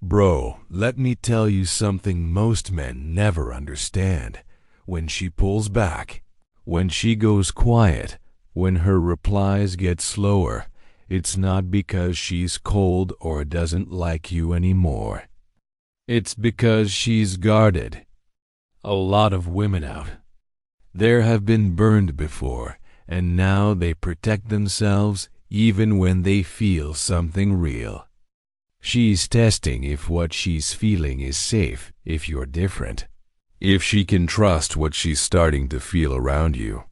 Bro, let me tell you something most men never understand. When she pulls back, when she goes quiet, when her replies get slower, it's not because she's cold or doesn't like you anymore. It's because she's guarded. A lot of women out there have been burned before, and now they protect themselves even when they feel something real. She's testing if what she's feeling is safe, if you're different, if she can trust what she's starting to feel around you.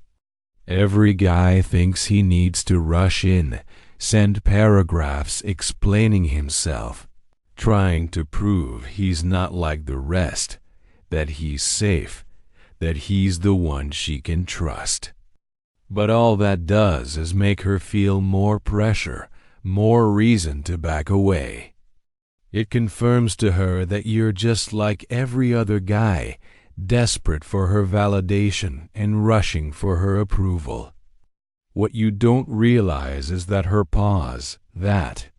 Every guy thinks he needs to rush in, send paragraphs explaining himself, trying to prove he's not like the rest, that he's safe, that he's the one she can trust. But all that does is make her feel more pressure, more reason to back away. It confirms to her that you're just like every other guy, desperate for her validation and rushing for her approval. What you don't realize is that her pause, that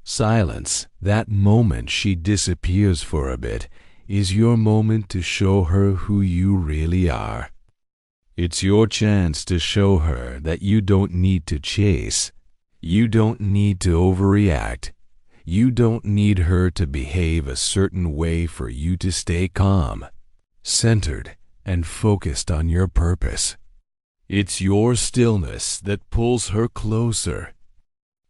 silence, that moment she disappears for a bit, is your moment to show her who you really are. It's your chance to show her that you don't need to chase. You don't need to overreact. You don't need her to behave a certain way for you to stay calm, centered, and focused on your purpose. It's your stillness that pulls her closer.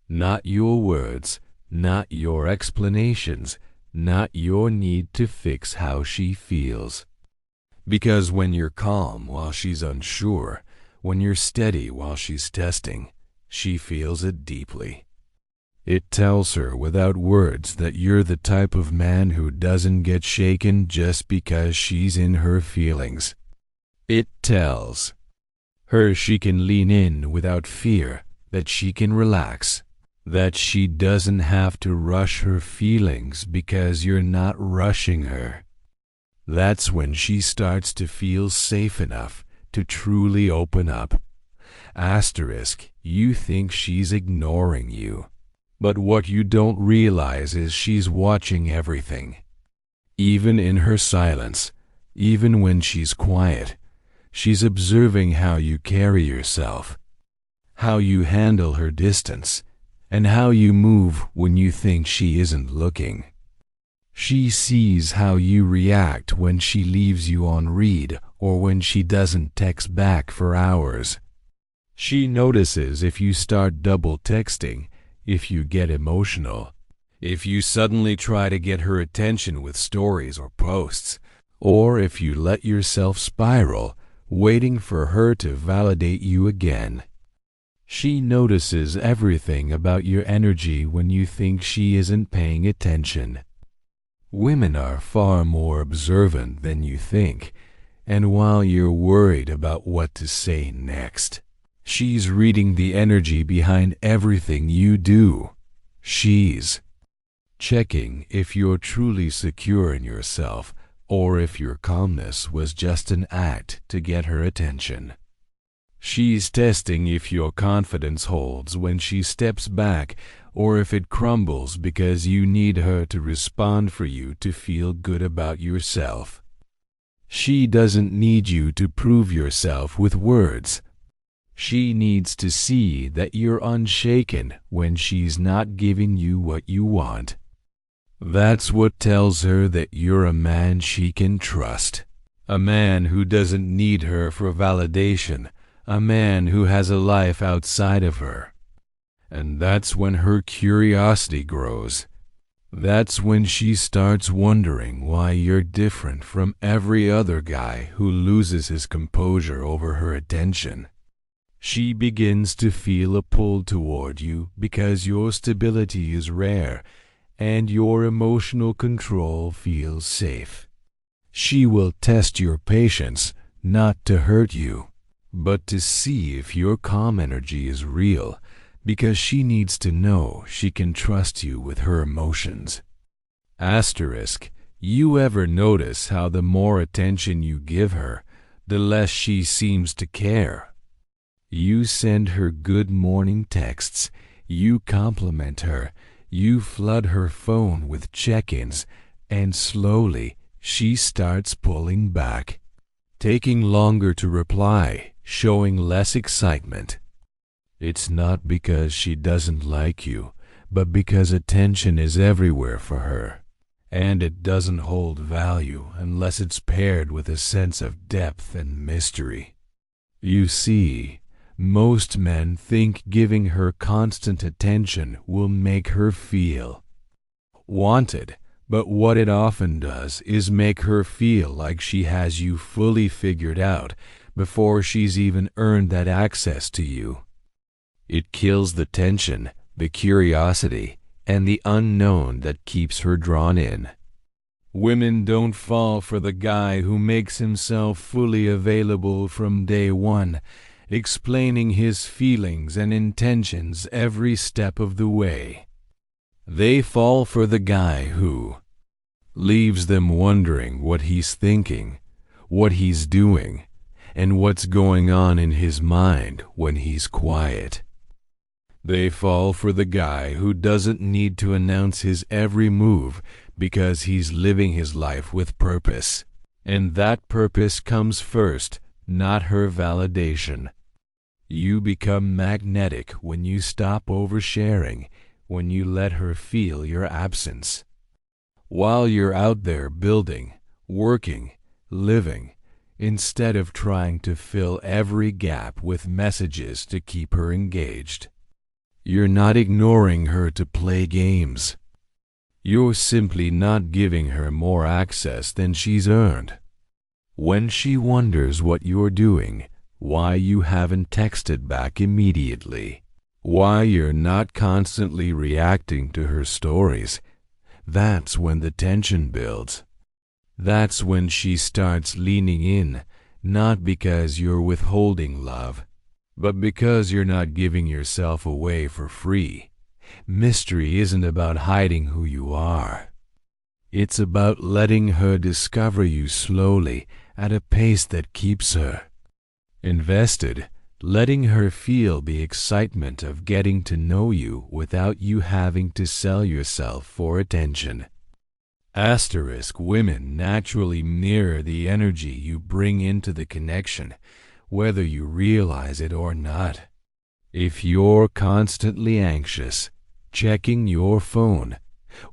Not your words, not your explanations, not your need to fix how she feels. Because when you're calm while she's unsure, when you're steady while she's testing, she feels it deeply. It tells her without words that you're the type of man who doesn't get shaken just because she's in her feelings. It tells her she can lean in without fear, that she can relax, that she doesn't have to rush her feelings because you're not rushing her. That's when she starts to feel safe enough to truly open up. Asterisk, you think she's ignoring you. But what you don't realize is she's watching everything. Even in her silence, even when she's quiet, she's observing how you carry yourself, how you handle her distance, and how you move when you think she isn't looking. She sees how you react when she leaves you on read or when she doesn't text back for hours. She notices if you start double texting, if you get emotional, if you suddenly try to get her attention with stories or posts, or if you let yourself spiral, waiting for her to validate you again. She notices everything about your energy when you think she isn't paying attention. Women are far more observant than you think, and while you're worried about what to say next, she's reading the energy behind everything you do. She's checking if you're truly secure in yourself or if your calmness was just an act to get her attention. She's testing if your confidence holds when she steps back or if it crumbles because you need her to respond for you to feel good about yourself. She doesn't need you to prove yourself with words. She needs to see that you're unshaken when she's not giving you what you want. That's what tells her that you're a man she can trust, a man who doesn't need her for validation, a man who has a life outside of her. And that's when her curiosity grows. That's when she starts wondering why you're different from every other guy who loses his composure over her attention. She begins to feel a pull toward you because your stability is rare and your emotional control feels safe. She will test your patience, not to hurt you, but to see if your calm energy is real, because she needs to know she can trust you with her emotions. Asterisk, you ever notice how the more attention you give her, the less she seems to care? You send her good morning texts, you compliment her, You flood her phone with check-ins, and slowly she starts pulling back, taking longer to reply, showing less excitement. It's not because she doesn't like you, but because attention is everywhere for her, and it doesn't hold value unless it's paired with a sense of depth and mystery. You see, most men think giving her constant attention will make her feel wanted, but what it often does is make her feel like she has you fully figured out before she's even earned that access to you. It kills the tension, the curiosity, and the unknown that keeps her drawn in. Women don't fall for the guy who makes himself fully available from day one, explaining his feelings and intentions every step of the way. They fall for the guy who leaves them wondering what he's thinking, what he's doing, and what's going on in his mind when he's quiet. They fall for the guy who doesn't need to announce his every move because he's living his life with purpose. And that purpose comes first, not her validation. You become magnetic when you stop oversharing, when you let her feel your absence. While you're out there building, working, living, instead of trying to fill every gap with messages to keep her engaged. You're not ignoring her to play games. You're simply not giving her more access than she's earned. When she wonders what you're doing, why you haven't texted back immediately, why you're not constantly reacting to her stories, that's when the tension builds. That's when she starts leaning in, not because you're withholding love, but because you're not giving yourself away for free. Mystery isn't about hiding who you are. It's about letting her discover you slowly at a pace that keeps her invested, letting her feel the excitement of getting to know you without you having to sell yourself for attention. Asterisk women naturally mirror the energy you bring into the connection, whether you realize it or not. If you're constantly anxious, checking your phone,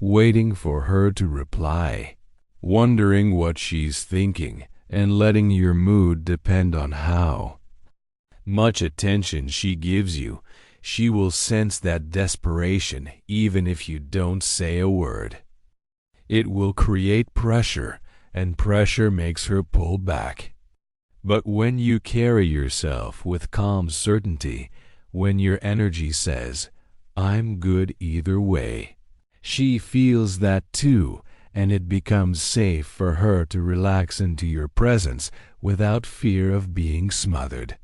waiting for her to reply, wondering what she's thinking, and letting your mood depend on how much attention she gives you, she will sense that desperation even if you don't say a word. It will create pressure, and pressure makes her pull back. But when you carry yourself with calm certainty, when your energy says, "I'm good either way," she feels that too, and it becomes safe for her to relax into your presence without fear of being smothered.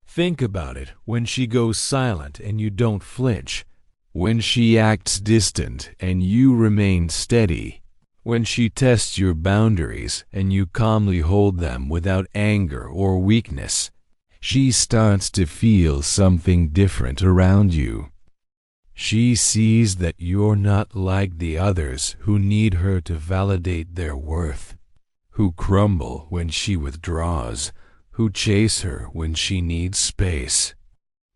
Think about it when she goes silent and you don't flinch, when she acts distant and you remain steady, when she tests your boundaries and you calmly hold them without anger or weakness. She starts to feel something different around you. She sees that you're not like the others who need her to validate their worth, who crumble when she withdraws, who chase her when she needs space.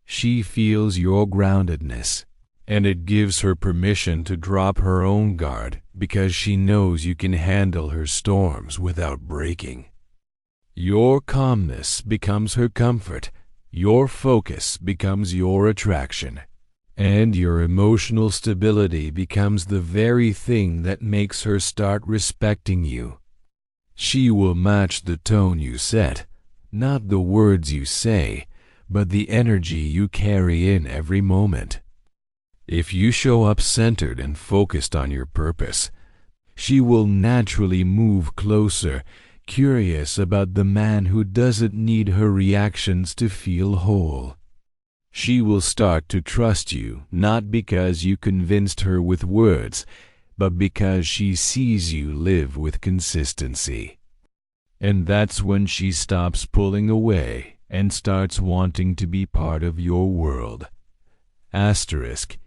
She feels your groundedness, and it gives her permission to drop her own guard because she knows you can handle her storms without breaking. Your calmness becomes her comfort, your focus becomes your attraction, and your emotional stability becomes the very thing that makes her start respecting you. She will match the tone you set, not the words you say, but the energy you carry in every moment. If you show up centered and focused on your purpose, she will naturally move closer, curious about the man who doesn't need her reactions to feel whole. She will start to trust you, not because you convinced her with words, but because she sees you live with consistency. And that's when she stops pulling away and starts wanting to be part of your world. Asterisk,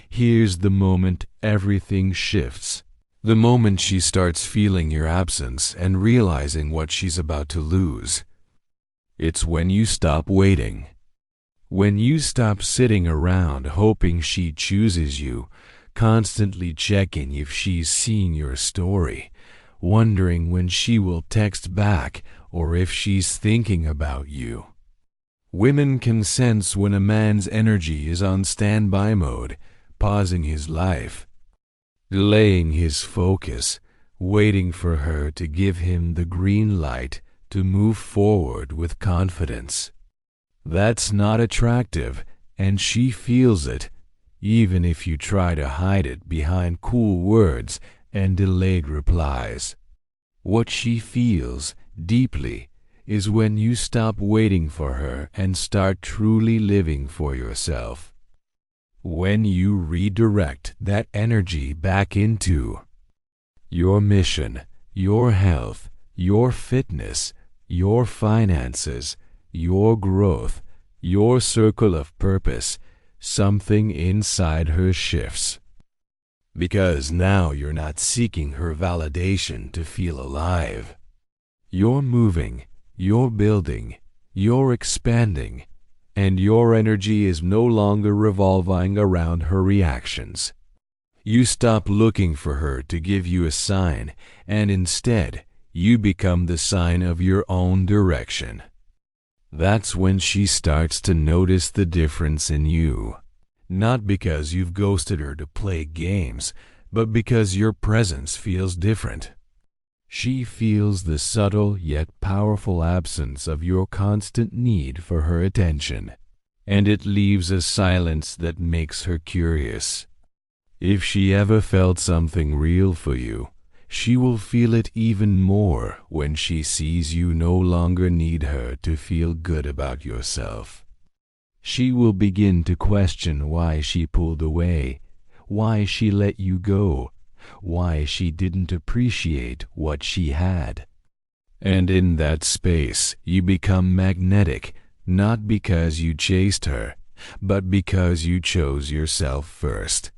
Here's the moment everything shifts. The moment she starts feeling your absence and realizing what she's about to lose. It's when you stop waiting. When you stop sitting around hoping she chooses you, constantly checking if she's seen your story, wondering when she will text back or if she's thinking about you. Women can sense when a man's energy is on standby mode, pausing his life, delaying his focus, waiting for her to give him the green light to move forward with confidence. That's not attractive, and she feels it, even if you try to hide it behind cool words and delayed replies. What she feels deeply is when you stop waiting for her and start truly living for yourself. When you redirect that energy back into your mission, your health, your fitness, your finances, your growth, your circle of purpose, something inside her shifts. Because now you're not seeking her validation to feel alive. You're moving, you're building, you're expanding, and your energy is no longer revolving around her reactions. You stop looking for her to give you a sign, and instead, you become the sign of your own direction. That's when she starts to notice the difference in you. Not because you've ghosted her to play games, but because your presence feels different. She feels the subtle yet powerful absence of your constant need for her attention, and it leaves a silence that makes her curious. If she ever felt something real for you, she will feel it even more when she sees you no longer need her to feel good about yourself. She will begin to question why she pulled away, why she let you go, why she didn't appreciate what she had. And in that space, you become magnetic, not because you chased her, but because you chose yourself first.